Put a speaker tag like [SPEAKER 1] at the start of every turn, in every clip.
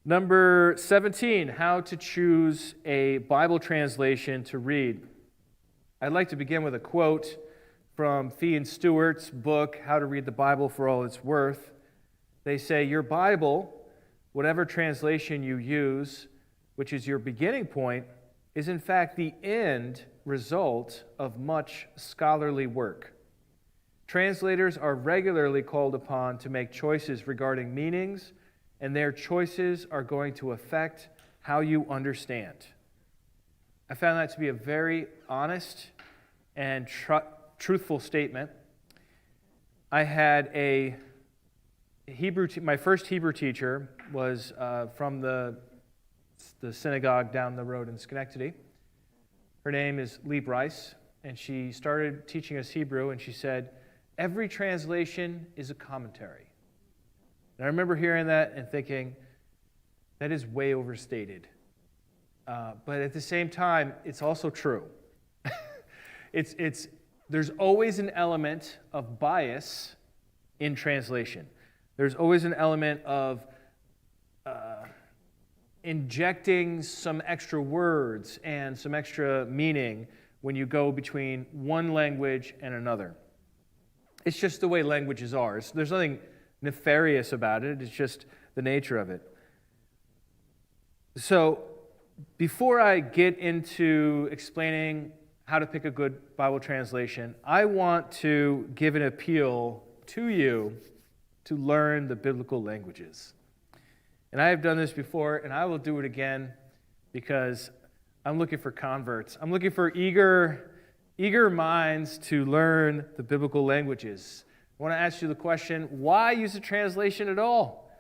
[SPEAKER 1] Number 17, how to choose a Bible translation to read. I'd like to begin with a quote from Fee and Stewart's book, How to Read the Bible for All It's Worth. They say, your Bible, whatever translation you use, which is your beginning point, is in fact the end result of much scholarly work. Translators are regularly called upon to make choices regarding meanings, and their choices are going to affect how you understand. I found that to be a very honest and truthful statement. I had a my first Hebrew teacher was from the synagogue down the road in Schenectady. Her name is Lee Bryce, and she started teaching us Hebrew, and she said, every translation is a commentary. And I remember hearing that and thinking, that is way overstated. But at the same time, it's also true. There's always an element of bias in translation. There's always an element of injecting some extra words and some extra meaning when you go between one language and another. It's just the way languages are. There's nothing nefarious about it. It's just the nature of it. So, before I get into explaining how to pick a good Bible translation, I want to give an appeal to you to learn the biblical languages. And I have done this before, and I will do it again because I'm looking for converts. I'm looking for eager minds to learn the biblical languages. I want to ask you the question, why use a translation at all?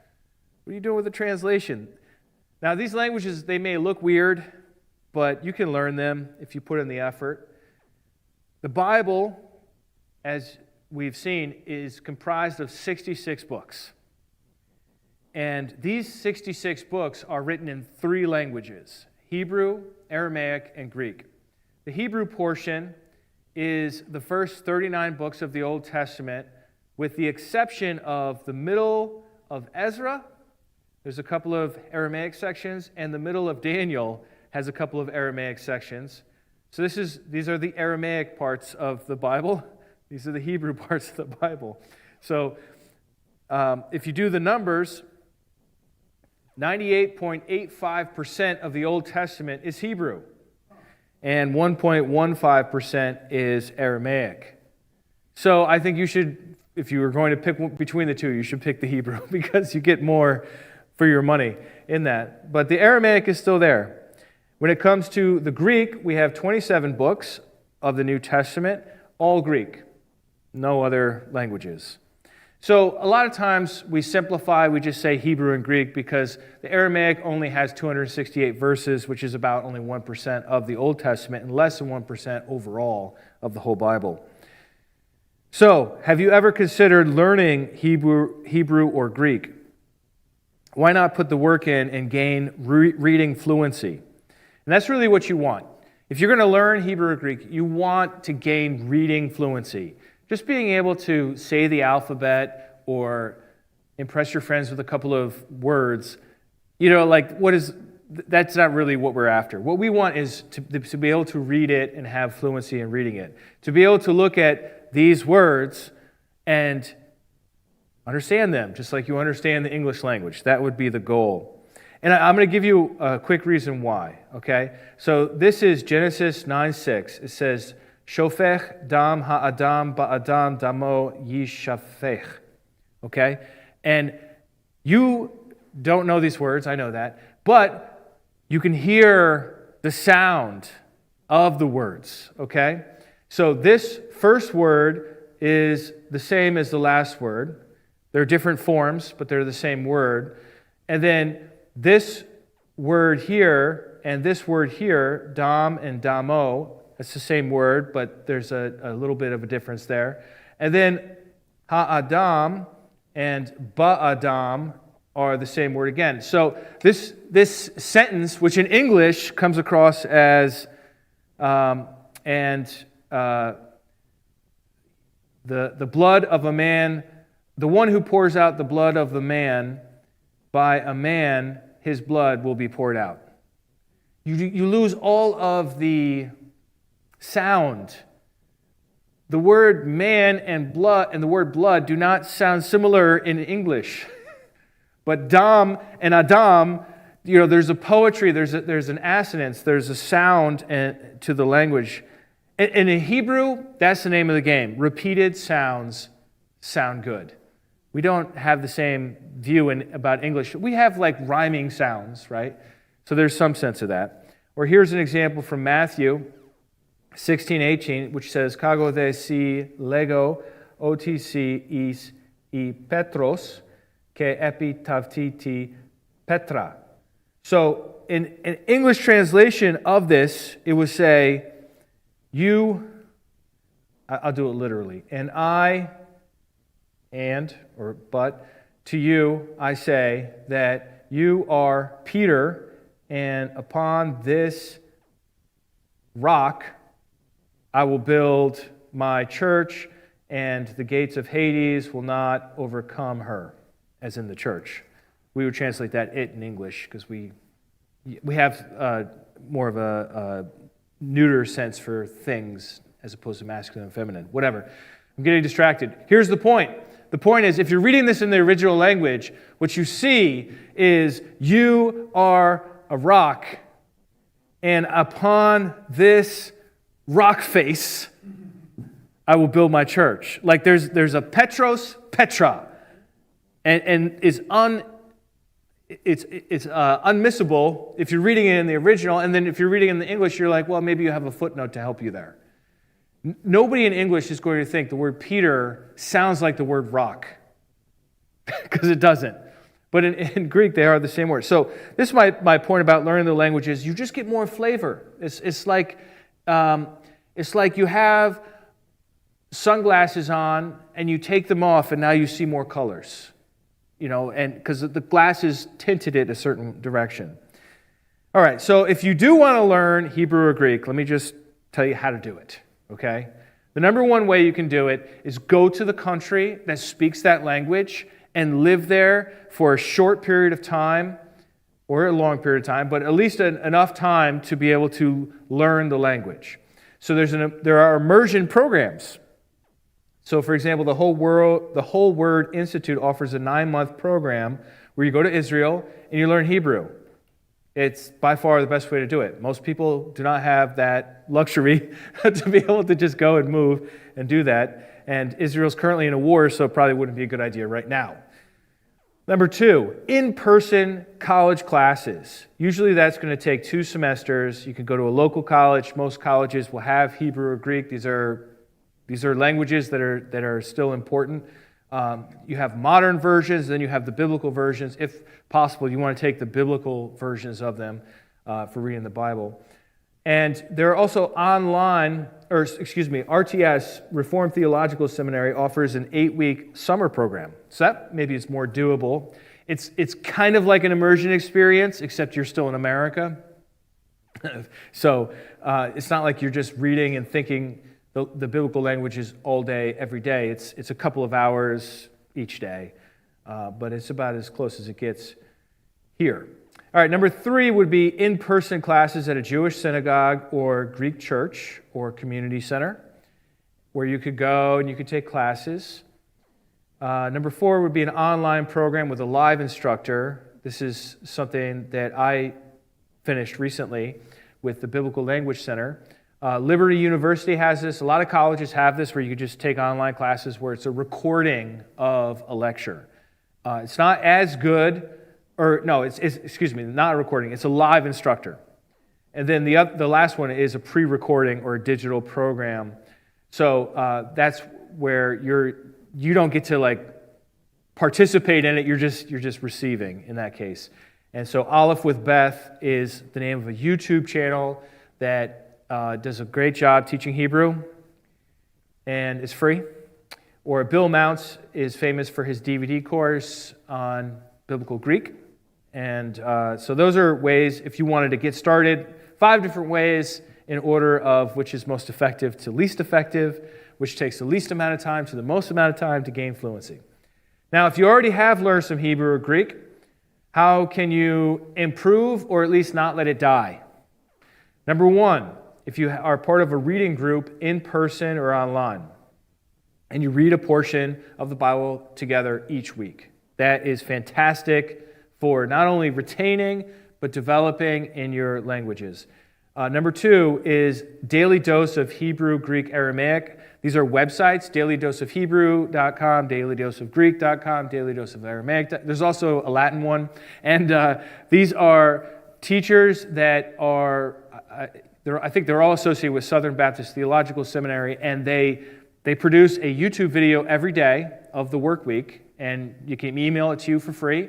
[SPEAKER 1] What are you doing with a translation? Now, these languages, they may look weird, but you can learn them if you put in the effort. The Bible, as we've seen, is comprised of 66 books. And these 66 books are written in 3 languages, Hebrew, Aramaic, and Greek. The Hebrew portion is the first 39 books of the Old Testament, with the exception of the middle of Ezra. There's a couple of Aramaic sections, and the middle of Daniel has a couple of Aramaic sections. So these are the Aramaic parts of the Bible. These are the Hebrew parts of the Bible. So if you do the numbers, 98.85% of the Old Testament is Hebrew, and 1.15% is Aramaic. So I think you should, if you were going to pick between the two, you should pick the Hebrew because you get more for your money in that. But the Aramaic is still there. When it comes to the Greek, we have 27 books of the New Testament, all Greek, no other languages. So a lot of times we simplify, we just say Hebrew and Greek because the Aramaic only has 268 verses, which is about only 1% of the Old Testament and less than 1% overall of the whole Bible. So, have you ever considered learning Hebrew or Greek? Why not put the work in and gain reading fluency? And that's really what you want. If you're going to learn Hebrew or Greek, you want to gain reading fluency. Just being able to say the alphabet or impress your friends with a couple of words, that's not really what we're after. What we want is to be able to read it and have fluency in reading it. To be able to look at these words and understand them, just like you understand the English language. That would be the goal. And I'm going to give you a quick reason why, okay? So this is Genesis 9:6. It says, Shofech dam ha'adam ba'adam damo yishafech. Okay? And you don't know these words, I know that, but you can hear the sound of the words, okay? So this first word is the same as the last word. They're different forms, but they're the same word. And then this word here and this word here, dam and damo, it's the same word, but there's a little bit of a difference there. And then ha'adam and ba'adam are the same word again. So this sentence, which in English comes across as the blood of a man, the one who pours out the blood of the man by a man his blood will be poured out. You lose all of the sound. The word man and blood and the word blood do not sound similar in English. But dam and adam, there's a poetry, there's an assonance, there's a sound to the language. And in Hebrew, that's the name of the game. Repeated sounds sound good. We don't have the same view about English. We have like rhyming sounds, right? So there's some sense of that. Or here's an example from Matthew 16:18, which says, "Kago de si lego otisi is I Petros ke epitavtiti Petra." So in an English translation of this, it would say, I'll do it literally, but to you I say that you are Peter, and upon this rock I will build my church, and the gates of Hades will not overcome her, as in the church. We would translate that "it" in English because we have more of a neuter sense for things as opposed to masculine and feminine. Whatever. I'm getting distracted. Here's the point. The point is, if you're reading this in the original language, what you see is you are a rock, and upon this rock face I will build my church. Like there's a Petros, Petra, and it's unmissable if you're reading it in the original, and then if you're reading it in the English, you're like, well, maybe you have a footnote to help you there. Nobody in English is going to think the word Peter sounds like the word rock, because it doesn't. But in Greek, they are the same word. So this is my point about learning the languages. You just get more flavor. It's like you have sunglasses on, and you take them off, and now you see more colors. And because the glasses tinted it a certain direction. All right, so if you do want to learn Hebrew or Greek, let me just tell you how to do it, okay? The number one way you can do it is go to the country that speaks that language and live there for a short period of time, or a long period of time, but at least enough time to be able to learn the language. So there are immersion programs. So, for example, the Whole Word Institute offers a 9-month program where you go to Israel and you learn Hebrew. It's by far the best way to do it. Most people do not have that luxury to be able to just go and move and do that. And Israel's currently in a war, so it probably wouldn't be a good idea right now. Number 2, in-person college classes. Usually that's going to take 2 semesters. You can go to a local college. Most colleges will have Hebrew or Greek. These are languages that are still important. You have modern versions, then you have the biblical versions. If possible, you want to take the biblical versions of them for reading the Bible. And there are also RTS, Reformed Theological Seminary, offers an 8-week summer program. So that maybe is more doable. It's kind of like an immersion experience, except you're still in America. So it's not like you're just reading and thinking the biblical languages all day, every day. It's a couple of hours each day, but it's about as close as it gets here. All right, number 3 would be in-person classes at a Jewish synagogue or Greek church or community center, where you could go and you could take classes. Number 4 would be an online program with a live instructor. This is something that I finished recently with the Biblical Language Center. Liberty University has this. A lot of colleges have this, where you can just take online classes where it's a recording of a lecture. It's not as good, not a recording. It's a live instructor. And then the last one is a pre-recording or a digital program. So that's where you don't get to participate in it. You're just receiving in that case. And so Aleph with Beth is the name of a YouTube channel that does a great job teaching Hebrew, and it's free. Or Bill Mounts is famous for his DVD course on Biblical Greek. And so those are ways, if you wanted to get started, 5 different ways in order of which is most effective to least effective, which takes the least amount of time to the most amount of time to gain fluency. Now, if you already have learned some Hebrew or Greek, How can you improve or at least not let it die? Number one, if you are part of a reading group in person or online, and you read a portion of the Bible together each week. That is fantastic for not only retaining, but developing in your languages. Number two is Daily Dose of Hebrew, Greek, Aramaic. These are websites, dailydoseofhebrew.com, dailydoseofgreek.com, dailydoseofaramaic. There's also a Latin one. And these are teachers that are, I think they're all associated with Southern Baptist Theological Seminary, and they produce a YouTube video every day of the work week, and you can email it to you for free,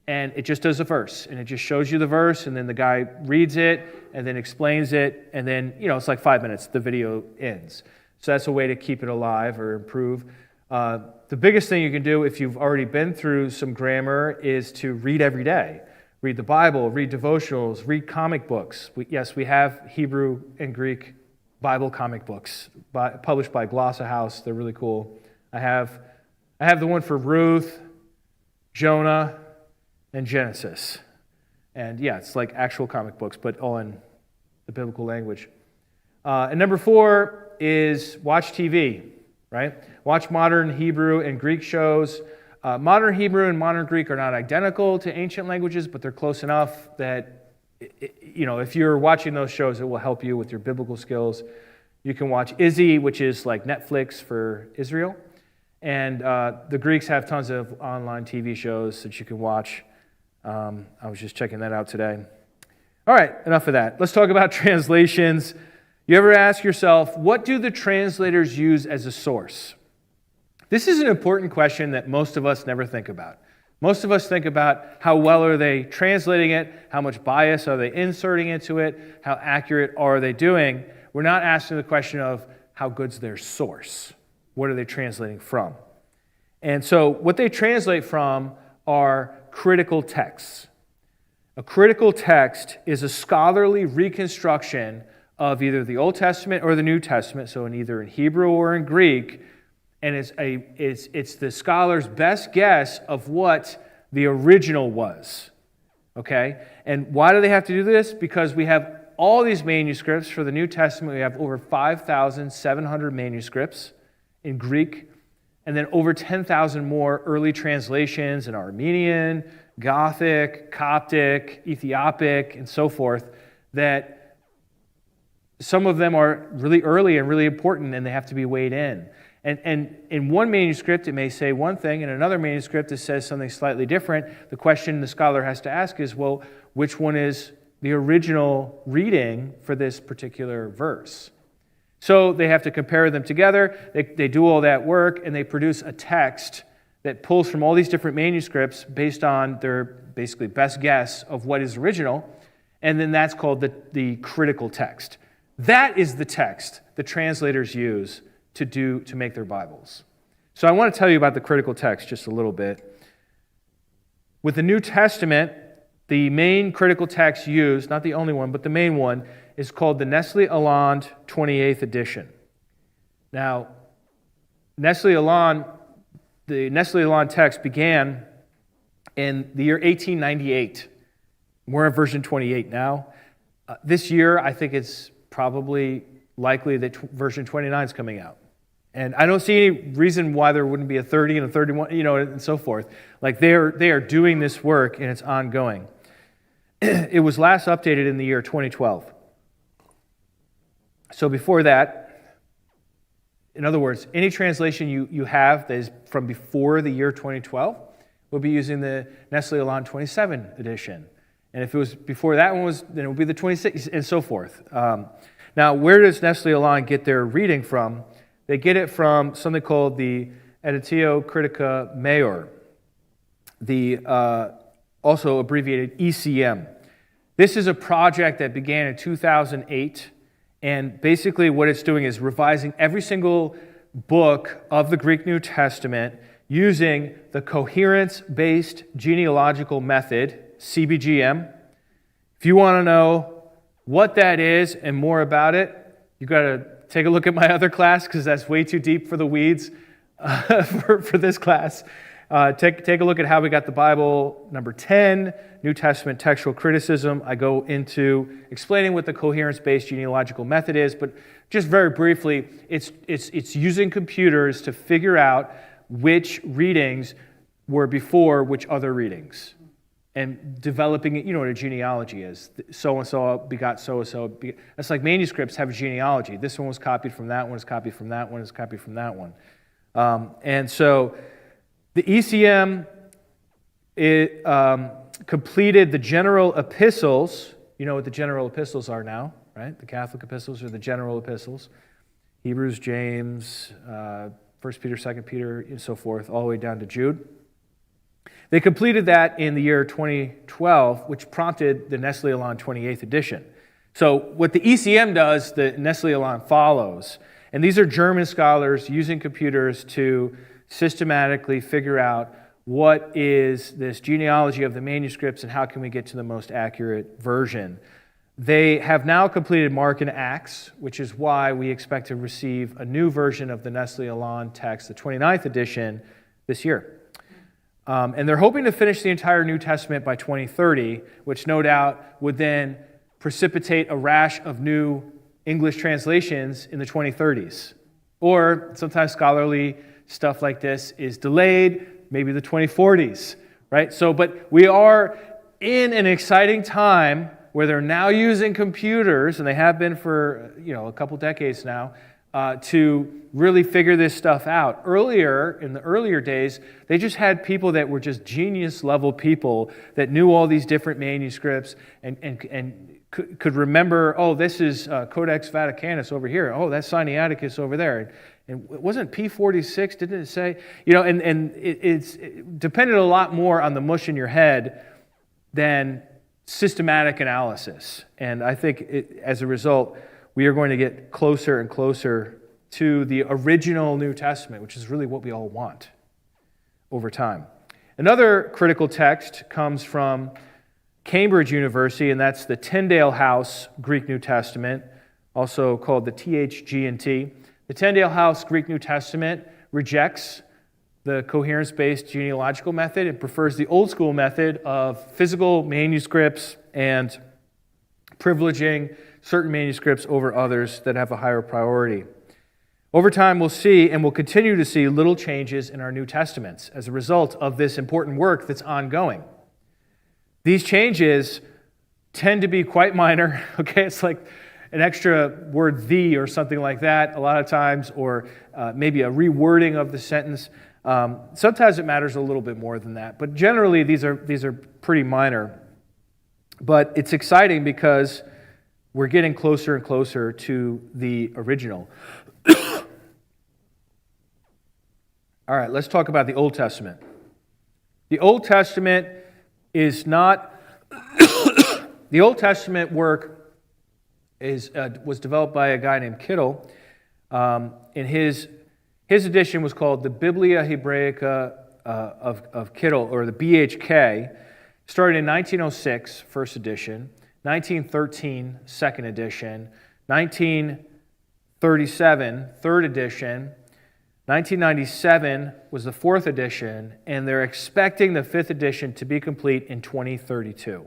[SPEAKER 1] and it just does a verse, and it just shows you the verse, and then the guy reads it, and then explains it, and then, it's like 5 minutes, the video ends. So that's a way to keep it alive or improve. The biggest thing you can do if you've already been through some grammar is to read every day. Read the Bible, read devotionals, read comic books. We have Hebrew and Greek Bible comic books published by Glossa House. They're really cool. I have the one for Ruth, Jonah, and Genesis. And it's like actual comic books, but all in the biblical language. And number four is watch TV, right? Watch modern Hebrew and Greek shows. Modern Hebrew and modern Greek are not identical to ancient languages, but they're close enough that if you're watching those shows, it will help you with your biblical skills. You can watch Izzy, which is like Netflix for Israel. And the Greeks have tons of online TV shows that you can watch. I was just checking that out today. All right, enough of that. Let's talk about translations. You ever ask yourself, what do the translators use as a source? This is an important question that most of us never think about. Most of us think about how well are they translating it, how much bias are they inserting into it, how accurate are they doing. We're not asking the question of how good's their source. What are they translating from? And so what they translate from are critical texts. A critical text is a scholarly reconstruction of either the Old Testament or the New Testament, so either in Hebrew or in Greek, and it's the scholar's best guess of what the original was, okay? And why do they have to do this? Because we have all these manuscripts. For the New Testament, we have over 5,700 manuscripts in Greek, and then over 10,000 more early translations in Armenian, Gothic, Coptic, Ethiopic, and so forth, that some of them are really early and really important, and they have to be weighed in. And in one manuscript, it may say one thing. In another manuscript, it says something slightly different. The question the scholar has to ask is, well, which one is the original reading for this particular verse? So they have to compare them together. They do all that work, and they produce a text that pulls from all these different manuscripts based on their basically best guess of what is original. And then that's called the critical text. That is the text the translators use to make their Bibles. So I want to tell you about the critical text just a little bit. With the New Testament, the main critical text used, not the only one, but the main one, is called the Nestle-Aland 28th edition. Now, the Nestle-Aland text began in the year 1898. We're in version 28 now. This year, I think it's probably likely that version 29 is coming out. And I don't see any reason why there wouldn't be a 30 and a 31, and so forth. Like they are doing this work, and it's ongoing. It was last updated in the year 2012. So before that, in other words, any translation you have that is from before the year 2012 will be using the Nestle-Aland 27 edition. And if it was before that one then it would be the 26, and so forth. Now, where does Nestle-Aland get their reading from? They get it from something called the Editio Critica Major, also abbreviated ECM. This is a project that began in 2008, and basically what it's doing is revising every single book of the Greek New Testament using the coherence-based genealogical method, CBGM. If you want to know what that is and more about it, you've got to take a look at my other class, because that's way too deep for the weeds for this class. Take a look at how we got the Bible. Number 10, New Testament textual criticism. I go into explaining what the coherence-based genealogical method is, but just very briefly, it's using computers to figure out which readings were before which other readings, and developing it. You know what a genealogy is. So-and-so begot so-and-so. It's like manuscripts have a genealogy. This one was copied from that one, is copied from that one, is copied from that one. And so the ECM completed the general epistles. You know what the general epistles are now, right? The Catholic epistles are the general epistles. Hebrews, James, 1 Peter, 2 Peter, and so forth, all the way down to Jude. They completed that in the year 2012, which prompted the Nestle-Aland 28th edition. So what the ECM does, the Nestle-Aland follows. And these are German scholars using computers to systematically figure out what is this genealogy of the manuscripts and how can we get to the most accurate version. They have now completed Mark and Acts, which is why we expect to receive a new version of the Nestle-Aland text, the 29th edition, this year. And they're hoping to finish the entire New Testament by 2030, which no doubt would then precipitate a rash of new English translations in the 2030s. Or sometimes scholarly stuff like this is delayed, maybe the 2040s, right? So, but we are in an exciting time where they're now using computers, and they have been for a couple decades now, to really figure this stuff out. Earlier, in the earlier days, they just had people that were just genius-level people that knew all these different manuscripts and could remember, oh, this is Codex Vaticanus over here. Oh, that's Sinaiticus over there. And it wasn't P46, didn't it say? It's depended a lot more on the mush in your head than systematic analysis. And I think as a result, we are going to get closer and closer to the original New Testament, which is really what we all want over time. Another critical text comes from Cambridge University, and that's the Tyndale House Greek New Testament, also called the THG&T. The Tyndale House Greek New Testament rejects the coherence-based genealogical method. It prefers the old school method of physical manuscripts and privileging certain manuscripts over others that have a higher priority. Over time, we'll see, and we'll continue to see, little changes in our New Testaments as a result of this important work that's ongoing. These changes tend to be quite minor, okay? It's like an extra word "the" or something like that a lot of times, or maybe a rewording of the sentence. Sometimes it matters a little bit more than that, but generally these are pretty minor. But it's exciting because we're getting closer and closer to the original. All right, let's talk about the Old Testament. The Old Testament is not... The Old Testament work was developed by a guy named Kittel. And his edition was called the Biblia Hebraica of Kittel, or the BHK. Started in 1906, first edition, 1913, second edition, 1937, third edition, 1997 was the fourth edition, and they're expecting the fifth edition to be complete in 2032.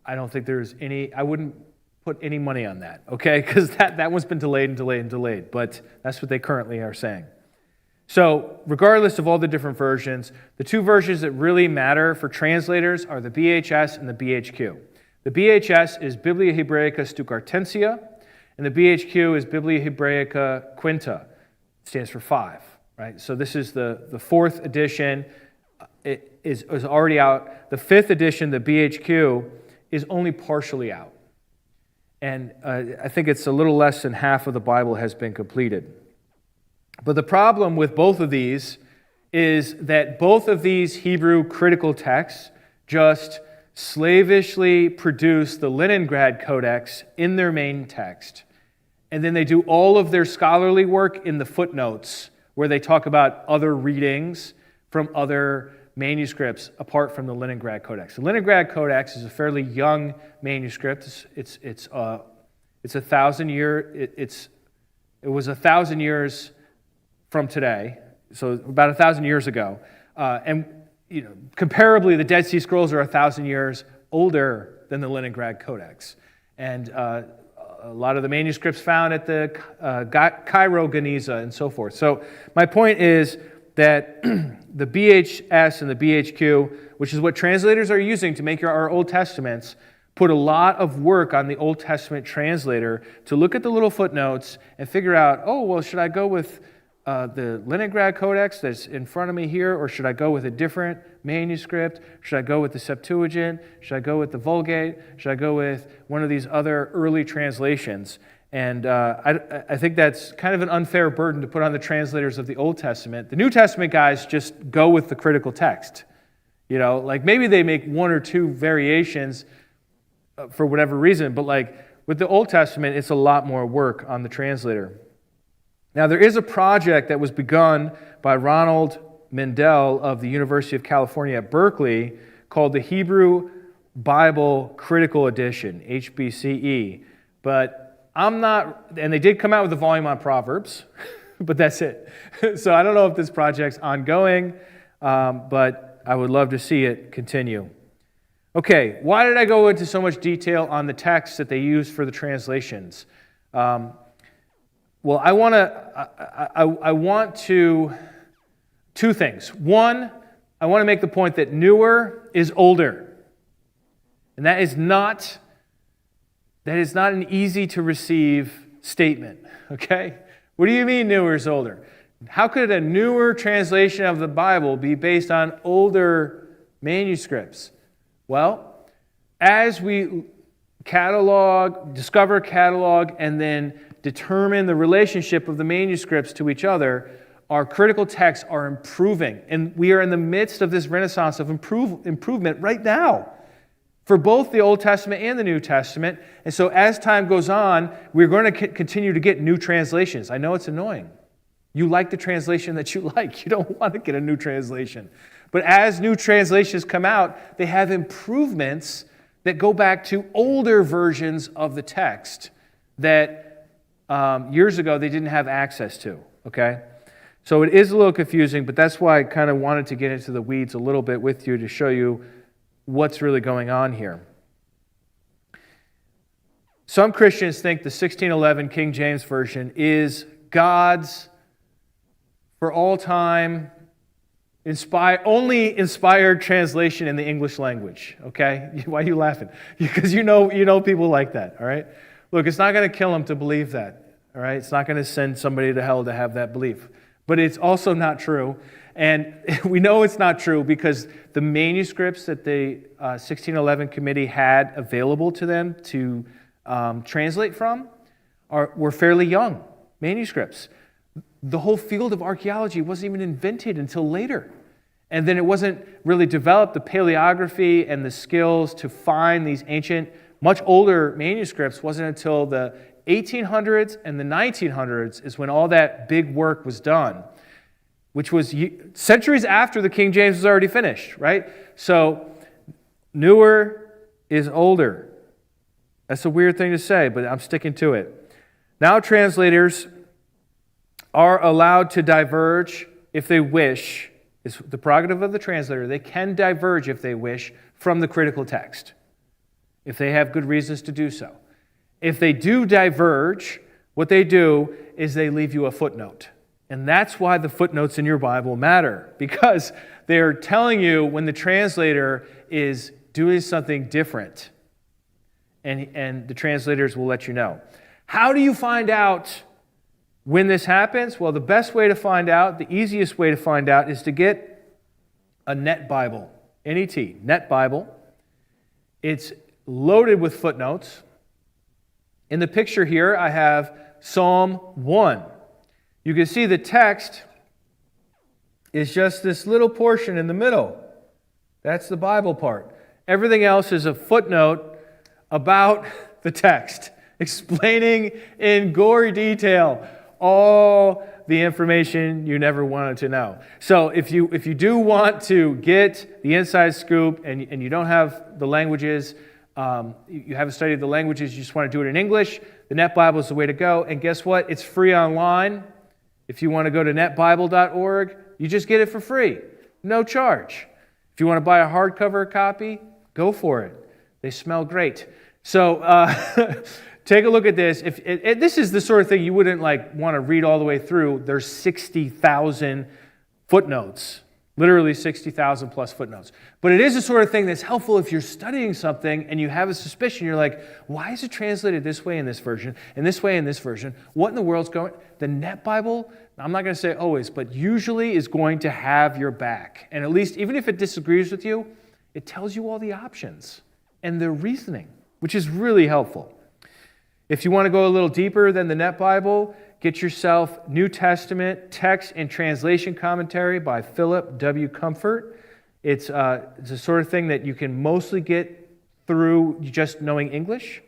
[SPEAKER 1] I don't think I wouldn't put any money on that, okay? Because that one's been delayed and delayed and delayed, but that's what they currently are saying. So, regardless of all the different versions, the two versions that really matter for translators are the BHS and the BHQ. The BHS is Biblia Hebraica Stuttgartensia, and the BHQ is Biblia Hebraica Quinta. It stands for 5, right? So this is the fourth edition. It is already out. The fifth edition, the BHQ, is only partially out. And I think it's a little less than half of the Bible has been completed. But the problem with both of these is that both of these Hebrew critical texts just slavishly produce the Leningrad Codex in their main text. And then they do all of their scholarly work in the footnotes, where they talk about other readings from other manuscripts apart from the Leningrad Codex. The Leningrad Codex is a fairly young manuscript. It's 1,000 years. It was 1,000 years from today. So about 1,000 years ago. And comparably, the Dead Sea Scrolls are 1,000 years older than the Leningrad Codex. And a lot of the manuscripts found at the Cairo Geniza and so forth. So my point is that the BHS and the BHQ, which is what translators are using to make our Old Testaments, put a lot of work on the Old Testament translator to look at the little footnotes and figure out, oh, well, should I go with the Leningrad Codex that's in front of me here, or should I go with a different manuscript? Should I go with the Septuagint? Should I go with the Vulgate? Should I go with one of these other early translations? And I think that's kind of an unfair burden to put on the translators of the Old Testament. The New Testament guys just go with the critical text. Like maybe they make one or two variations for whatever reason, but like with the Old Testament, it's a lot more work on the translator. Now, there is a project that was begun by Ronald Mendel of the University of California at Berkeley called the Hebrew Bible Critical Edition, HBCE. But and they did come out with a volume on Proverbs, but that's it. So I don't know if this project's ongoing, but I would love to see it continue. Okay, why did I go into so much detail on the text that they use for the translations? Well, I want to, two things. One, I want to make the point that newer is older. And that is not an easy to receive statement, okay? What do you mean newer is older? How could a newer translation of the Bible be based on older manuscripts? Well, as we discover, catalog, and then determine the relationship of the manuscripts to each other, our critical texts are improving. And we are in the midst of this renaissance of improvement right now for both the Old Testament and the New Testament. And so as time goes on, we're going to continue to get new translations. I know it's annoying. You like the translation that you like. You don't want to get a new translation. But as new translations come out, they have improvements that go back to older versions of the text that years ago they didn't have access to, okay? So it is a little confusing, but that's why I kind of wanted to get into the weeds a little bit with you to show you what's really going on here. Some Christians think the 1611 King James Version is God's, for all time, only inspired translation in the English language, okay? Why are you laughing? Because you know people like that, all right? Look, it's not going to kill them to believe that, all right? It's not going to send somebody to hell to have that belief. But it's also not true. And we know it's not true because the manuscripts that the 1611 committee had available to them to translate from were fairly young manuscripts. The whole field of archaeology wasn't even invented until later. And then it wasn't really developed, the paleography and the skills to find these ancient, much older manuscripts wasn't until the 1800s and the 1900s is when all that big work was done, which was centuries after the King James was already finished, right? So newer is older. That's a weird thing to say, but I'm sticking to it. Now translators are allowed to diverge if they wish. It's the prerogative of the translator. They can diverge if they wish from the critical text, if they have good reasons to do so. If they do diverge, what they do is they leave you a footnote. And that's why the footnotes in your Bible matter, because they're telling you when the translator is doing something different. And the translators will let you know. How do you find out when this happens? Well, the best way to find out, the easiest way to find out, is to get a Net Bible, N-E-T, Net Bible. It's loaded with footnotes. In the picture here, I have Psalm 1. You can see the text is just this little portion in the middle. That's the Bible part. Everything else is a footnote about the text, explaining in gory detail all the information you never wanted to know. So if you do want to get the inside scoop and you don't have the languages, you haven't studied the languages, you just want to do it in English, the Net Bible is the way to go. And guess what? It's free online. If you want to go to netbible.org, you just get it for free, no charge. If you want to buy a hardcover copy, go for it. They smell great. So take a look at this. If this is the sort of thing you wouldn't want to read all the way through. There's 60,000 footnotes, literally 60,000 plus footnotes. But it is the sort of thing that's helpful if you're studying something and you have a suspicion. You're like, why is it translated this way in this version, and this way in this version? What in the world's going? The Net Bible, I'm not going to say always, but usually is going to have your back. And at least, even if it disagrees with you, it tells you all the options and the reasoning, which is really helpful. If you want to go a little deeper than the Net Bible, get yourself New Testament text and translation commentary by Philip W. Comfort. It's the sort of thing that you can mostly get through just knowing English,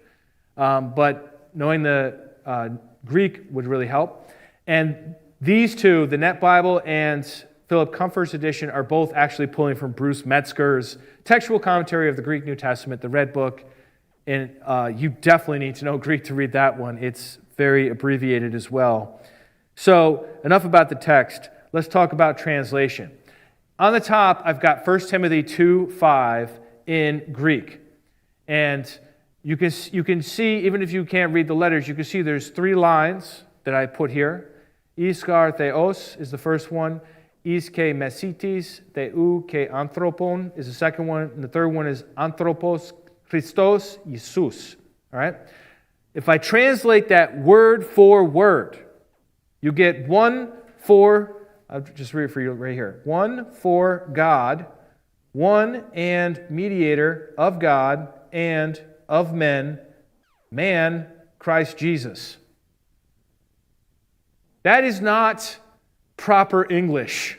[SPEAKER 1] but knowing the Greek would really help. And these two, the Net Bible and Philip Comfort's edition, are both actually pulling from Bruce Metzger's textual commentary of the Greek New Testament, the Red Book. And you definitely need to know Greek to read that one. It's very abbreviated as well. So enough about the text. Let's talk about translation. On the top, I've got 1 Timothy 2:5 in Greek. And you can see, even if you can't read the letters, you can see there's 3 lines that I put here. Iskar theos is the first one. Is ke mesitis, theou ke anthropon is the second one. And the third one is anthropos Christos Jesus. All right? If I translate that word for word, you get one for, I'll just read it for you right here. One for God, one and mediator of God and of men, man, Christ Jesus. That is not proper English.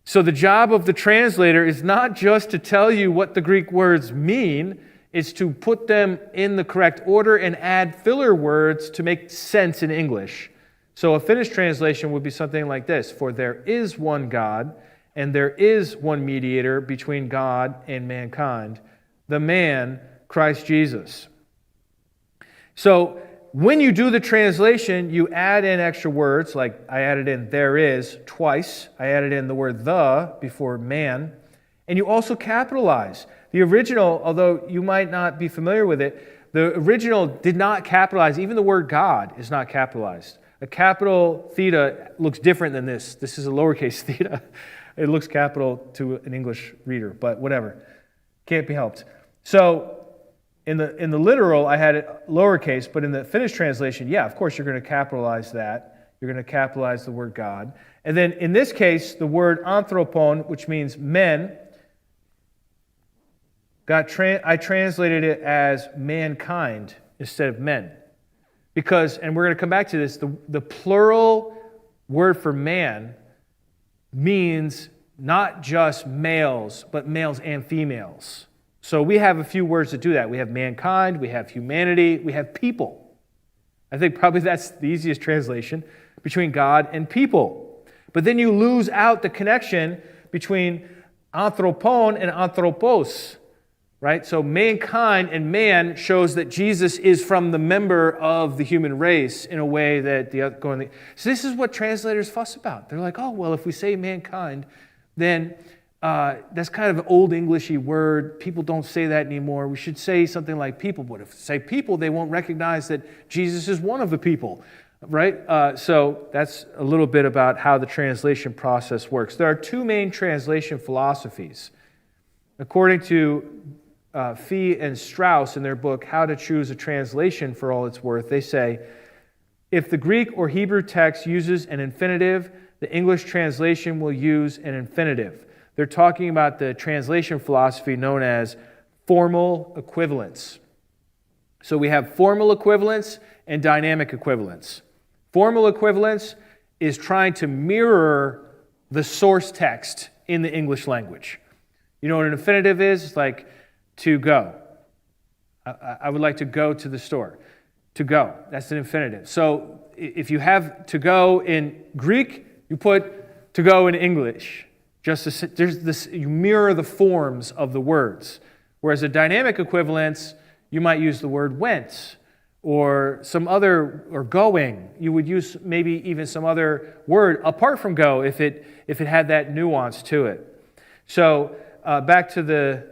[SPEAKER 1] So the job of the translator is not just to tell you what the Greek words mean, it's to put them in the correct order and add filler words to make sense in English. So a finished translation would be something like this: for there is one God, and there is one mediator between God and mankind, the man, Christ Jesus. So when you do the translation, you add in extra words, like I added in there is twice. I added in the word the before man. And you also capitalize. The original, although you might not be familiar with it, the original did not capitalize. Even the word God is not capitalized. A capital theta looks different than this. This is a lowercase theta. It looks capital to an English reader, but whatever. Can't be helped. So in the literal, I had it lowercase, but in the finished translation, yeah, of course you're going to capitalize that. You're going to capitalize the word God. And then in this case, the word anthropon, which means men, I translated it as mankind instead of men. Because, and we're going to come back to this, the plural word for man means not just males, but males and females. So we have a few words that do that. We have mankind, we have humanity, we have people. I think probably that's the easiest translation between God and people. But then you lose out the connection between anthropon and anthropos. Right? So mankind and man shows that Jesus is from the member of the human race in a way that So this is what translators fuss about. They're like, oh, well, if we say mankind, then that's kind of an old Englishy word. People don't say that anymore. We should say something like people. But if we say people, they won't recognize that Jesus is one of the people. Right? So that's a little bit about how the translation process works. There are 2 main translation philosophies. According to Fee and Strauss in their book, How to Choose a Translation for All It's Worth, they say, if the Greek or Hebrew text uses an infinitive, the English translation will use an infinitive. They're talking about the translation philosophy known as formal equivalence. So we have formal equivalence and dynamic equivalence. Formal equivalence is trying to mirror the source text in the English language. You know what an infinitive is? It's like to go. I would like to go to the store. To go. That's an infinitive. So if you have to go in Greek, you put to go in English. There's this, you mirror the forms of the words. Whereas a dynamic equivalence, you might use the word went or some other, or going. You would use maybe even some other word apart from go if it had that nuance to it. So back to the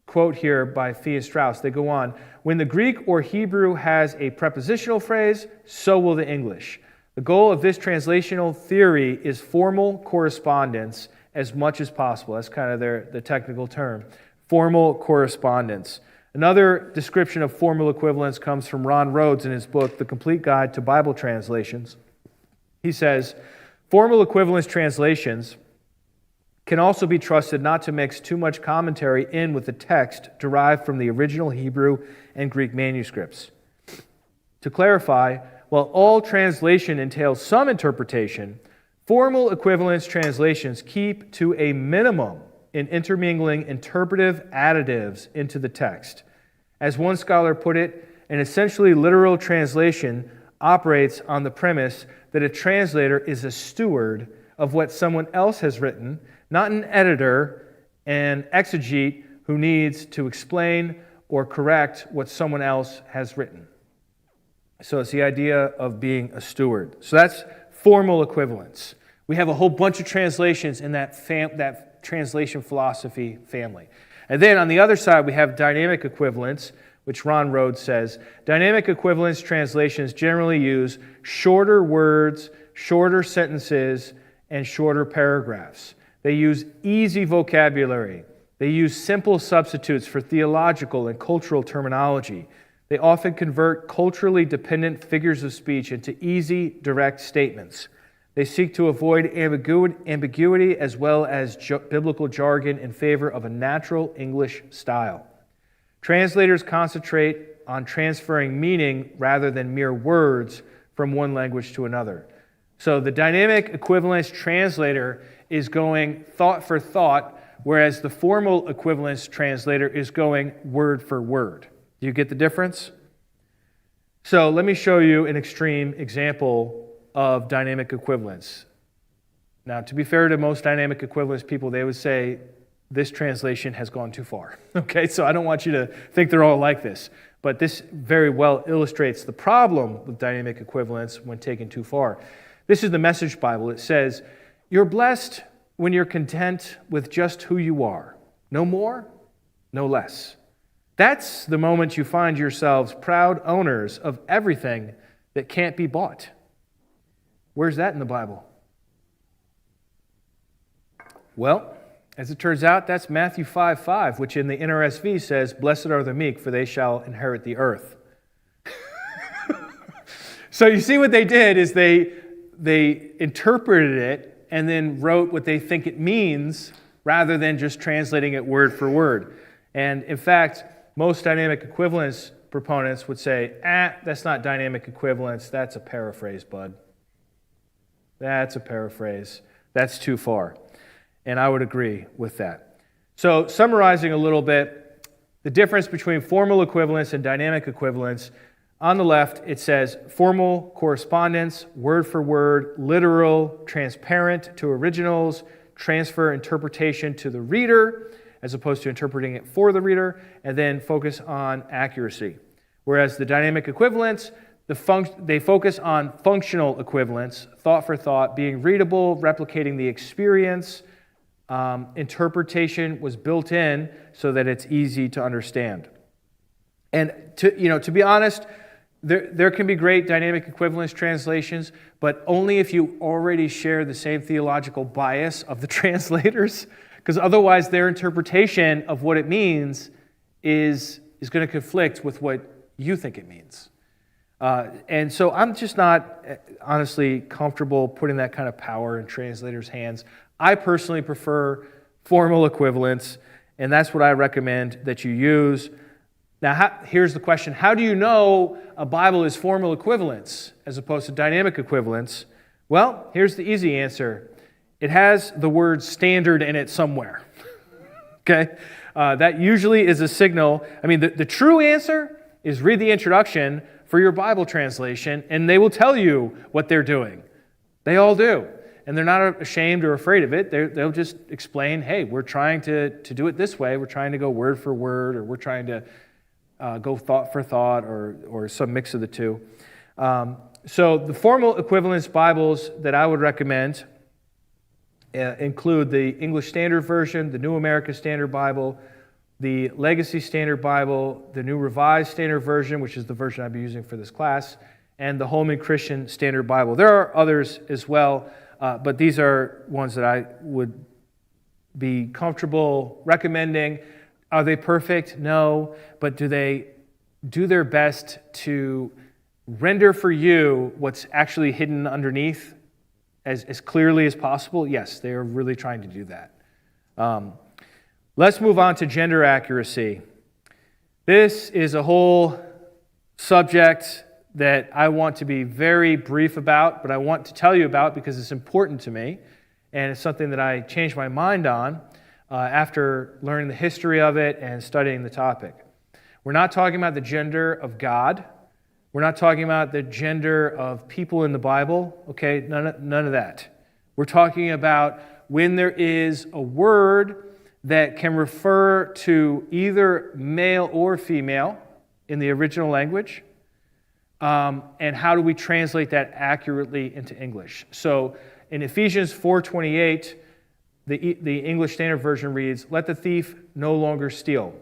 [SPEAKER 1] quote here by Thea Strauss. They go on, when the Greek or Hebrew has a prepositional phrase, so will the English. The goal of this translational theory is formal correspondence as much as possible. That's kind of the technical term. Formal correspondence. Another description of formal equivalence comes from Ron Rhodes in his book, The Complete Guide to Bible Translations. He says, formal equivalence translations can also be trusted not to mix too much commentary in with the text derived from the original Hebrew and Greek manuscripts. To clarify, while all translation entails some interpretation, formal equivalence translations keep to a minimum in intermingling interpretive additives into the text. As one scholar put it, an essentially literal translation operates on the premise that a translator is a steward of what someone else has written, not an editor and exegete who needs to explain or correct what someone else has written. So it's the idea of being a steward. So that's formal equivalence. We have a whole bunch of translations in that translation philosophy family. And then on the other side, we have dynamic equivalence, which Ron Rhodes says, dynamic equivalence translations generally use shorter words, shorter sentences, and shorter paragraphs. They use easy vocabulary. They use simple substitutes for theological and cultural terminology. They often convert culturally dependent figures of speech into easy, direct statements. They seek to avoid ambiguity as well as biblical jargon in favor of a natural English style. Translators concentrate on transferring meaning rather than mere words from one language to another. So the dynamic equivalence translator is going thought for thought, whereas the formal equivalence translator is going word for word. Do you get the difference? So let me show you an extreme example of dynamic equivalence. Now, to be fair to most dynamic equivalence people, they would say, this translation has gone too far. Okay, so I don't want you to think they're all like this. But this very well illustrates the problem with dynamic equivalence when taken too far. This is the Message Bible. It says, you're blessed when you're content with just who you are. No more, no less. That's the moment you find yourselves proud owners of everything that can't be bought. Where's that in the Bible? Well, as it turns out, that's Matthew 5:5, which in the NRSV says, blessed are the meek, for they shall inherit the earth. So you see what they did is they interpreted it and then wrote what they think it means rather than just translating it word for word. And in fact, most dynamic equivalence proponents would say, that's not dynamic equivalence, that's a paraphrase, bud. That's a paraphrase. That's too far. And I would agree with that. So summarizing a little bit, the difference between formal equivalence and dynamic equivalence, on the left it says formal correspondence, word for word, literal, transparent to originals, transfer interpretation to the reader, as opposed to interpreting it for the reader, and then focus on accuracy. Whereas the dynamic equivalence, they focus on functional equivalence, thought for thought, being readable, replicating the experience. Interpretation was built in so that it's easy to understand. And to be honest, there can be great dynamic equivalence translations, but only if you already share the same theological bias of the translators, because otherwise their interpretation of what it means is going to conflict with what you think it means. And so I'm just not honestly comfortable putting that kind of power in translators' hands. I personally prefer formal equivalence, and that's what I recommend that you use. Now, here's the question. How do you know a Bible is formal equivalence as opposed to dynamic equivalence? Well, here's the easy answer. It has the word standard in it somewhere. Okay? That usually is a signal. I mean, the true answer is read the introduction for your Bible translation, and they will tell you what they're doing. They all do. And they're not ashamed or afraid of it. They'll just explain, hey, we're trying to do it this way. We're trying to go word for word, or we're trying to go thought for thought or some mix of the two. So the formal equivalence Bibles that I would recommend include the English Standard Version, the New American Standard Bible, the Legacy Standard Bible, the New Revised Standard Version, which is the version I'll be using for this class, and the Holman Christian Standard Bible. There are others as well, but these are ones that I would be comfortable recommending. Are they perfect? No, but do they do their best to render for you what's actually hidden underneath as clearly as possible? Yes, they are really trying to do that. Let's move on to gender accuracy. This is a whole subject that I want to be very brief about, but I want to tell you about because it's important to me, and it's something that I changed my mind on after learning the history of it and studying the topic. We're not talking about the gender of God. We're not talking about the gender of people in the Bible, okay? None of that. We're talking about when there is a word that can refer to either male or female in the original language, and how do we translate that accurately into English. So in Ephesians 4:28, the English Standard Version reads, "Let the thief no longer steal."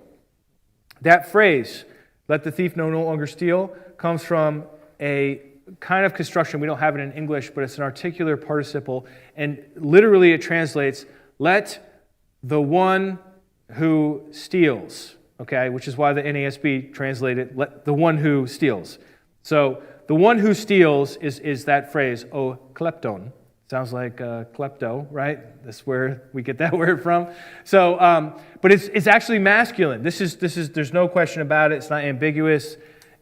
[SPEAKER 1] That phrase, "let the thief no longer steal," comes from a kind of construction. We don't have it in English, but it's an articular participle, and literally it translates, "Let the one who steals," okay, which is why the NASB translated, "Let the one who steals." So the one who steals is that phrase, o klepton. Sounds like klepto, right? That's where we get that word from. So, but it's actually masculine. This is. There's no question about it. It's not ambiguous.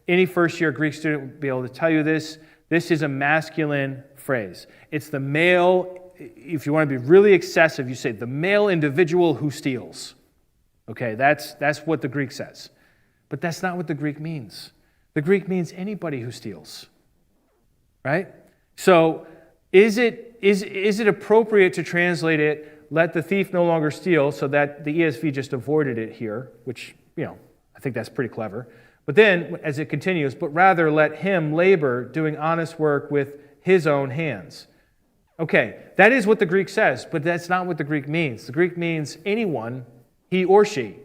[SPEAKER 1] Any first-year Greek student would be able to tell you this. This is a masculine phrase. It's the male. If you want to be really excessive, you say the male individual who steals. Okay, that's what the Greek says. But that's not what the Greek means. The Greek means anybody who steals. Right? So is it appropriate to translate it, "Let the thief no longer steal," so that the ESV just avoided it here, which, I think that's pretty clever. But then, as it continues, "but rather let him labor, doing honest work with his own hands." Okay, that is what the Greek says, but that's not what the Greek means. The Greek means anyone, he or she.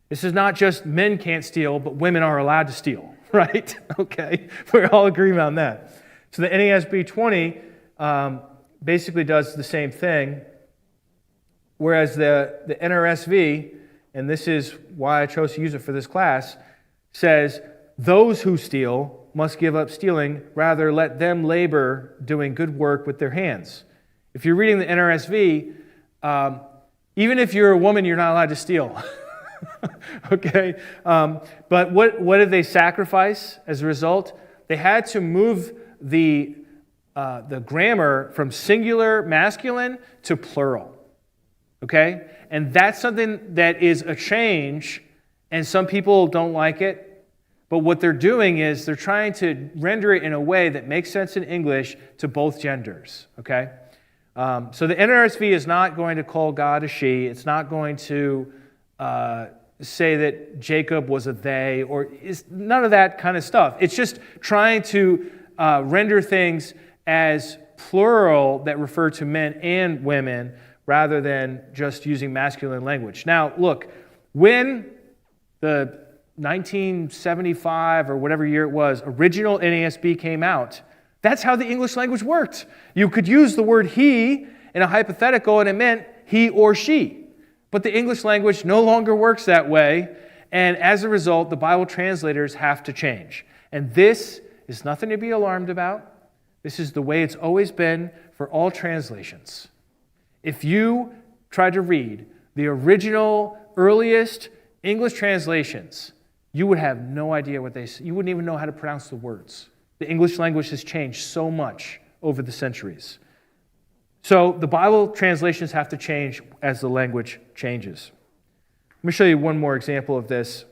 [SPEAKER 1] This is not just men can't steal, but women are allowed to steal, right? Okay, we're all agreeing on that. So the NASB 20 basically does the same thing, whereas the NRSV, and this is why I chose to use it for this class, says, "Those who steal must give up stealing, rather let them labor doing good work with their hands." If you're reading the NRSV, even if you're a woman, you're not allowed to steal. Okay? But what did they sacrifice as a result? They had to move the grammar from singular masculine to plural. Okay? And that's something that is a change, and some people don't like it. But what they're doing is they're trying to render it in a way that makes sense in English to both genders. Okay? So the NRSV is not going to call God a she. It's not going to say that Jacob was a they, or none of that kind of stuff. It's just trying to render things as plural that refer to men and women rather than just using masculine language. Now, look, when the 1975 or whatever year it was, original NASB came out, that's how the English language worked. You could use the word he in a hypothetical and it meant he or she. But the English language no longer works that way, and as a result, the Bible translators have to change. And this is nothing to be alarmed about. This is the way it's always been for all translations. If you try to read the original, earliest English translations, you would have no idea what they say. You wouldn't even know how to pronounce the words. The English language has changed so much over the centuries. So the Bible translations have to change as the language changes. Let me show you one more example of this.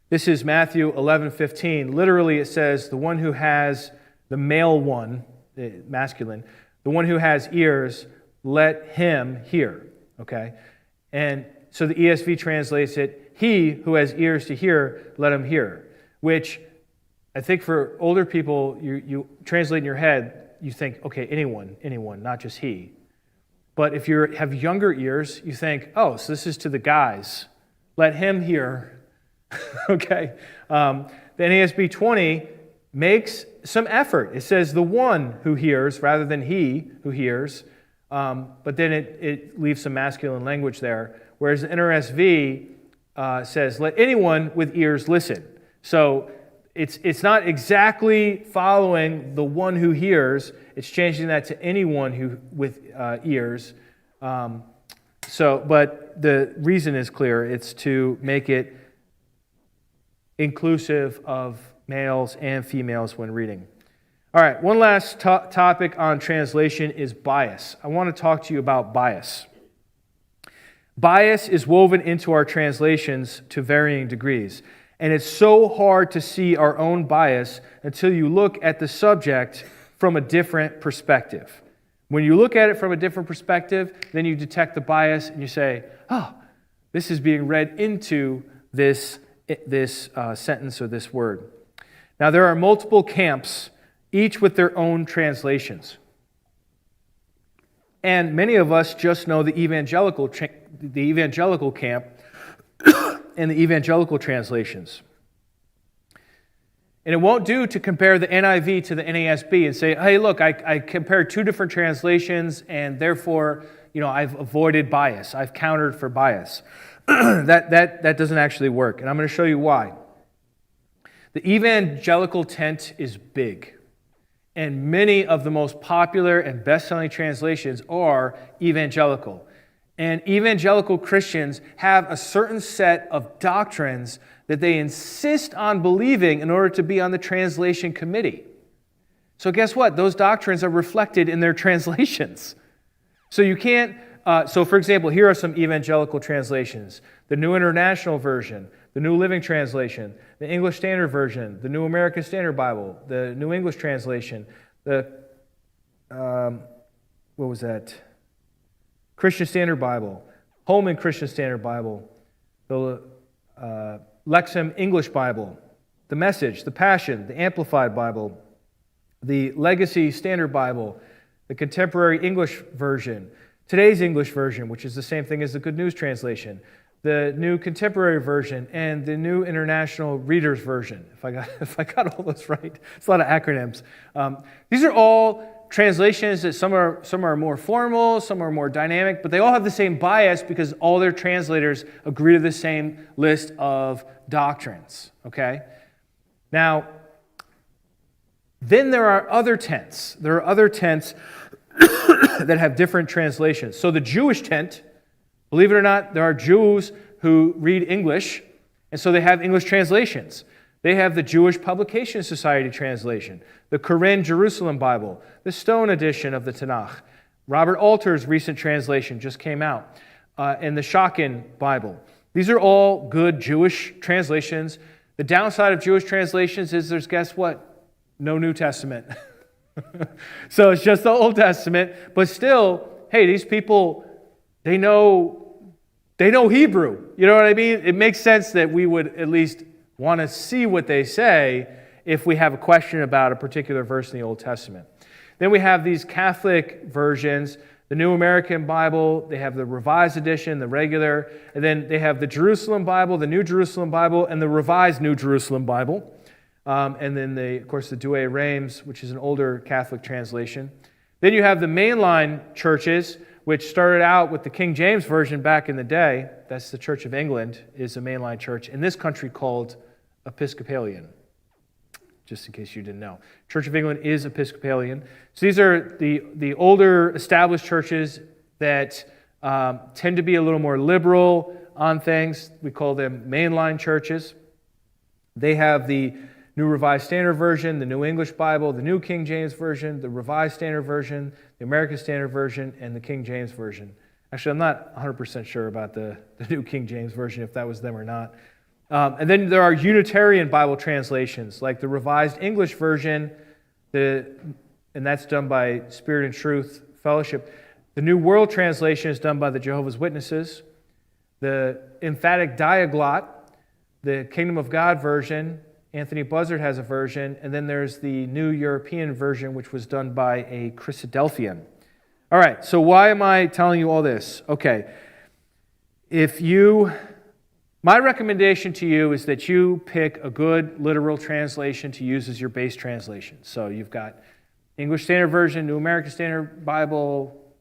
[SPEAKER 1] This is Matthew 11:15. Literally it says, "The one who has," the male one, the masculine, "the one who has ears, let him hear." Okay? And so the ESV translates it, he who has ears to hear, let him hear. Which I think for older people, you translate in your head, you think, okay, anyone, not just he. But if you have younger ears, you think, oh, so this is to the guys. Let him hear. Okay. The NASB 20 makes some effort. It says the one who hears rather than he who hears. But then it leaves some masculine language there. Whereas the NRSV says, let anyone with ears listen. So it's not exactly following the one who hears. It's changing that to anyone who with ears. But the reason is clear. It's to make it inclusive of males and females when reading. All right, one last topic on translation is bias. I want to talk to you about bias. Bias is woven into our translations to varying degrees. And it's so hard to see our own bias until you look at the subject from a different perspective. When you look at it from a different perspective, then you detect the bias and you say, oh, this is being read into this sentence or this word. Now, there are multiple camps, each with their own translations. And many of us just know the evangelical camp and the evangelical translations. And it won't do to compare the NIV to the NASB and say, hey, look, I compared two different translations and therefore, I've avoided bias. I've countered for bias. That doesn't actually work. And I'm going to show you why. The evangelical tent is big. And many of the most popular and best-selling translations are evangelical. And evangelical Christians have a certain set of doctrines that they insist on believing in order to be on the translation committee. So guess what? Those doctrines are reflected in their translations. So you can't... So for example, here are some evangelical translations. The New International Version, the New Living Translation, the English Standard Version, the New American Standard Bible, the New English Translation, the... what was that? Christian Standard Bible, Holman Christian Standard Bible, the Lexham English Bible, the Message, the Passion, the Amplified Bible, the Legacy Standard Bible, the Contemporary English Version, today's English Version, which is the same thing as the Good News Translation, the New Contemporary Version, and the New International Reader's Version. If I got all those right, it's a lot of acronyms. These are all translations that some are more formal, some are more dynamic, but they all have the same bias because all their translators agree to the same list of doctrines. Okay? Now, then there are other tents. There are other tents that have different translations. So the Jewish tent, believe it or not, there are Jews who read English, and so they have English translations. They have the Jewish Publication Society translation, the Koren Jerusalem Bible, the Stone edition of the Tanakh. Robert Alter's recent translation just came out, and the Shotkin Bible. These are all good Jewish translations. The downside of Jewish translations is there's, guess what? No New Testament. So it's just the Old Testament, but still, hey, these people, they know Hebrew. You know what I mean? It makes sense that we would at least want to see what they say if we have a question about a particular verse in the Old Testament. Then we have these Catholic versions, the New American Bible, they have the Revised Edition, the regular, and then they have the Jerusalem Bible, the New Jerusalem Bible, and the Revised New Jerusalem Bible. And then, of course, the Douay Rheims, which is an older Catholic translation. Then you have the mainline churches, which started out with the King James Version back in the day. That's the Church of England, is a mainline church in this country called Episcopalian, just in case you didn't know. Church of England is Episcopalian. So these are the older established churches that tend to be a little more liberal on things. We call them mainline churches. They have the New Revised Standard Version, the New English Bible, the New King James Version, the Revised Standard Version, the American Standard Version, and the King James Version. Actually, I'm not 100% sure about the New King James Version, if that was them or not. And then there are Unitarian Bible translations, like the Revised English Version, and that's done by Spirit and Truth Fellowship. The New World Translation is done by the Jehovah's Witnesses. the emphatic diaglott, the Kingdom of God version. Anthony Buzzard has a version, and then there's the New European version, which was done by a Christadelphian. All right, so why am I telling you all this? Okay, my recommendation to you is that you pick a good literal translation to use as your base translation. So you've got English Standard Version, New American Standard Bible,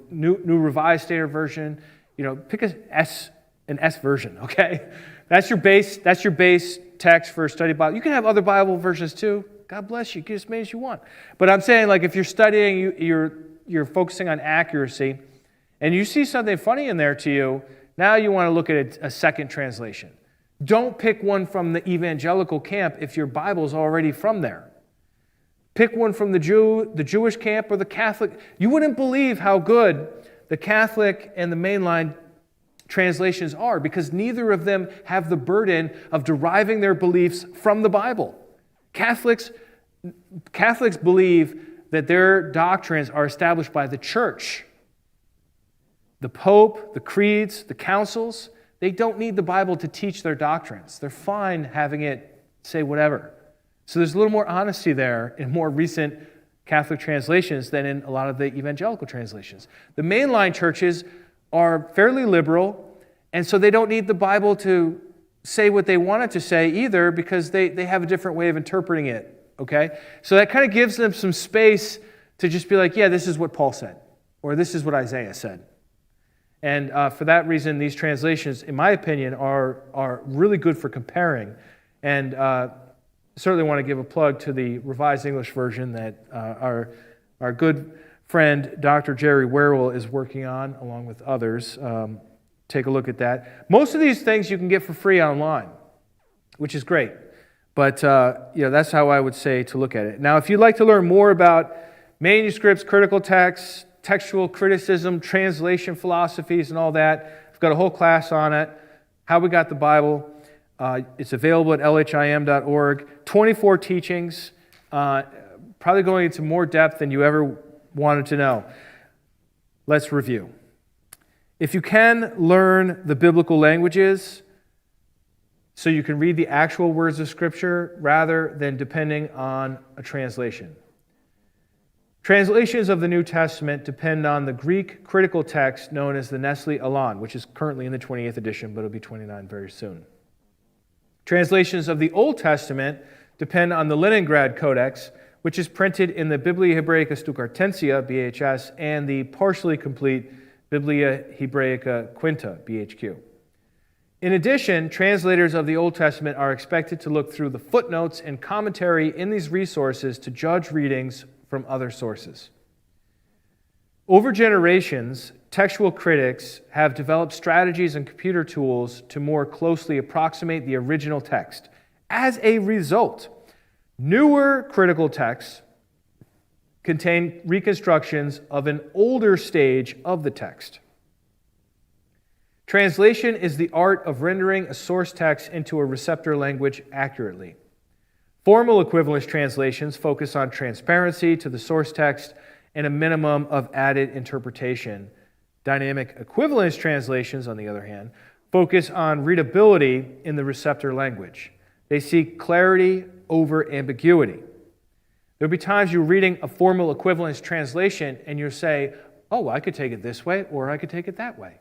[SPEAKER 1] New Revised Standard Version. Pick an S version, okay? That's your base text for a study Bible. You can have other Bible versions too. God bless you. Get as many as you want. But I'm saying, like, if you're studying, you're focusing on accuracy, and you see something funny in there to you, now you want to look at a second translation. Don't pick one from the evangelical camp if your Bible's already from there. Pick one from the Jewish camp or the Catholic. You wouldn't believe how good the Catholic and the mainline translations are, because neither of them have the burden of deriving their beliefs from the Bible. Catholics believe that their doctrines are established by the church. The Pope, the creeds, the councils, they don't need the Bible to teach their doctrines. They're fine having it say whatever. So there's a little more honesty there in more recent Catholic translations than in a lot of the evangelical translations. The mainline churches are fairly liberal, and so they don't need the Bible to say what they want it to say either, because they have a different way of interpreting it, okay? So that kind of gives them some space to just be like, yeah, this is what Paul said, or this is what Isaiah said. And for that reason, these translations, in my opinion, are really good for comparing. And certainly want to give a plug to the Revised English Version that our good friend, Dr. Jerry Werrell, is working on, along with others. Take a look at that. Most of these things you can get for free online, which is great. But that's how I would say to look at it. Now, if you'd like to learn more about manuscripts, critical texts, textual criticism, translation philosophies, and all that, I've got a whole class on it, How We Got the Bible. It's available at lhim.org. 24 teachings, probably going into more depth than you ever wanted to know. Let's review. If you can, learn the biblical languages so you can read the actual words of Scripture rather than depending on a translation. Translations of the New Testament depend on the Greek critical text known as the Nestle Aland, which is currently in the 28th edition, but it'll be 29 very soon. Translations of the Old Testament depend on the Leningrad Codex, which is printed in the Biblia Hebraica Stuttgartensia, BHS, and the partially complete Biblia Hebraica Quinta, BHQ. In addition, translators of the Old Testament are expected to look through the footnotes and commentary in these resources to judge readings from other sources. Over generations, textual critics have developed strategies and computer tools to more closely approximate the original text. As a result, newer critical texts contain reconstructions of an older stage of the text. Translation is the art of rendering a source text into a receptor language accurately. Formal equivalence translations focus on transparency to the source text and a minimum of added interpretation. Dynamic equivalence translations, on the other hand, focus on readability in the receptor language. They seek clarity over ambiguity. There'll be times you're reading a formal equivalence translation and you'll say, oh, I could take it this way or I could take it that way.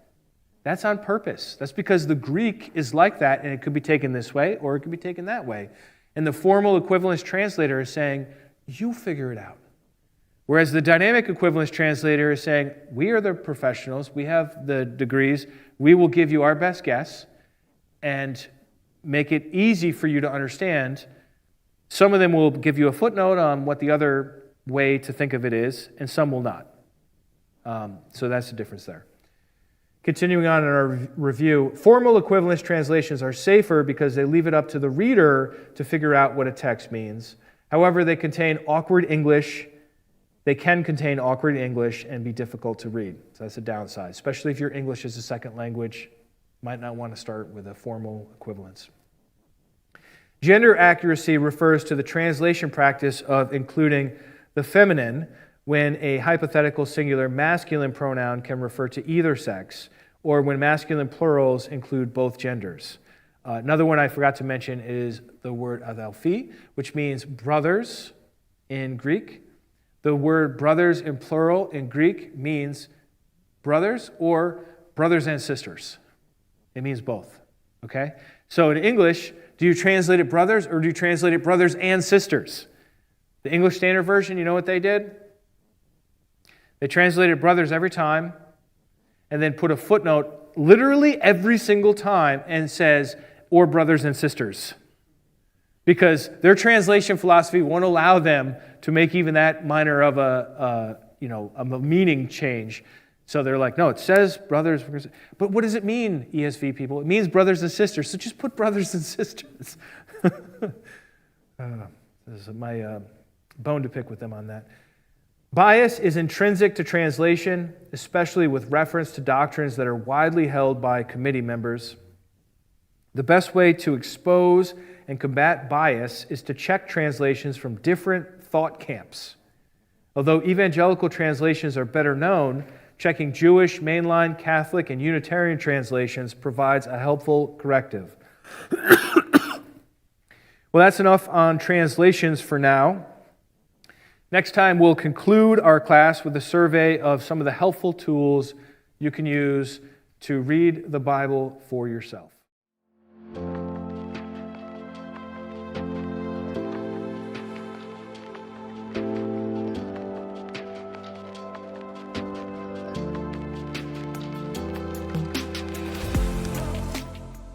[SPEAKER 1] That's on purpose. That's because the Greek is like that, and it could be taken this way or it could be taken that way. And the formal equivalence translator is saying, you figure it out. Whereas the dynamic equivalence translator is saying, we are the professionals, we have the degrees, we will give you our best guess and make it easy for you to understand. Some of them will give you a footnote on what the other way to think of it is, and some will not. So that's the difference there. Continuing on in our review, formal equivalence translations are safer because they leave it up to the reader to figure out what a text means. However, they can contain awkward English and be difficult to read. So that's a downside, especially if your English is a second language. Might not want to start with a formal equivalence. Gender accuracy refers to the translation practice of including the feminine when a hypothetical singular masculine pronoun can refer to either sex, or when masculine plurals include both genders. Another one I forgot to mention is the word adelphi, which means brothers in Greek. The word brothers in plural in Greek means brothers or brothers and sisters. It means both, okay? So in English, do you translate it brothers or do you translate it brothers and sisters? The English Standard Version, you know what they did? They translated brothers every time and then put a footnote literally every single time and says, or brothers and sisters. Because their translation philosophy won't allow them to make even that minor of a meaning change. So they're like, no, it says brothers. But what does it mean, ESV people? It means brothers and sisters. So just put brothers and sisters. This is my bone to pick with them on that. Bias is intrinsic to translation, especially with reference to doctrines that are widely held by committee members. The best way to expose and combat bias is to check translations from different thought camps. Although evangelical translations are better known, checking Jewish, mainline, Catholic, and Unitarian translations provides a helpful corrective. Well, that's enough on translations for now. Next time, we'll conclude our class with a survey of some of the helpful tools you can use to read the Bible for yourself.